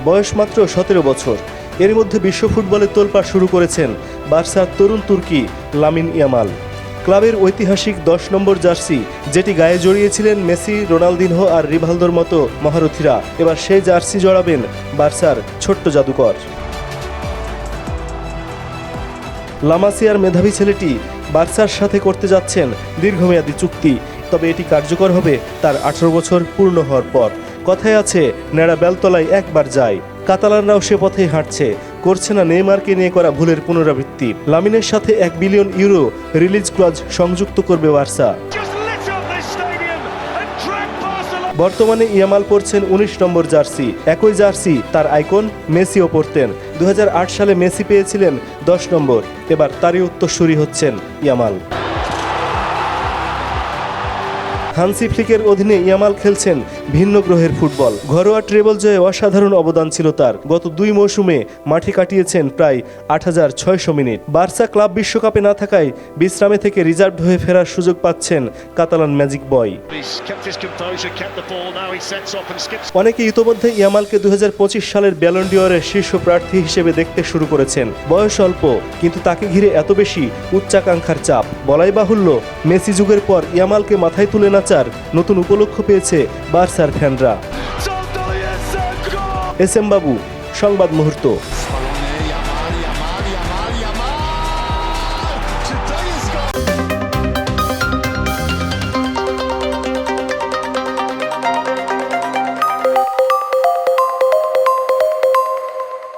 বয়স মাত্র 17 বছর। এর মধ্যে বিশ্ব ফুটবলে তোলপাড় শুরু করেছেন বার্সার তরুণ তুর্কি লামিন ইয়ামাল। ক্লাবের ঐতিহাসিক 10 নম্বর জার্সি, যেটি গায়ে জড়িয়েছিলেন মেসি, রোনালদিনহো আর রিভালদোর মতো মহারথীরা, এবার সেই জার্সি জড়াবেন বার্সার ছোট্ট জাদুকর। লামাসিয়ার মেধাবী ছেলেটি বার্সার সাথে করতে যাচ্ছেন দীর্ঘমেয়াদী চুক্তি, তবে এটি কার্যকর হবে তার 18 বছর পূর্ণ হওয়ার পর। কথায় আছে, নেড়া বেলতলায় একবার যায়। কাতালানরাও সে পথেই হাঁটছে, করছে না নেইমারকে নিয়ে করা ভুলের পুনরাবৃত্তি। লামিনের সাথে 1 বিলিয়ন ইউরো রিলিজ ক্লজ সংযুক্ত করবে বার্সা। বর্তমানে ইয়ামাল পরছেন 19 নম্বর জার্সি। একই জার্সি তার আইকন মেসিও পরতেন। 2008 সালে মেসি পেয়েছিলেন 10 নম্বর। এবার তারই উত্তরসূরি হচ্ছেন ইয়ামাল। হানসি ফ্লিকের অধীনে ইয়ামাল খেলছেন ভিন্ন গ্রহের ফুটবল। ঘরোয়া ট্রেবল জয়ে অসাধারণ অবদান ছিল তার। গত 2 মৌসুমে মাঠে কাটিয়েছেন প্রায় 8600 মিনিট। বার্সা ক্লাব বিশ্বকাপে না থাকায় বিশ্রামে থেকে রিজার্ভড হয়ে ফেরার সুযোগ পাচ্ছেন কাতালান ম্যাজিক বয়। অনেকে ইতোমধ্যে ইয়ামালকে 2025 সালের ব্যালন ডিওরের শীর্ষ প্রার্থী হিসেবে দেখতে শুরু করেছেন। বয়স অল্প, কিন্তু তাকে ঘিরে এত বেশি উচ্চাকাঙ্ক্ষার চাপ। বলাই বাহুল্য, মেসি যুগের পর ইয়ামালকে মাথায় তুলে নাচার নতুন উপলক্ষ পেয়েছে বার্সার ফ্যানরা। এস এম বাবু, সংবাদ মুহূর্ত।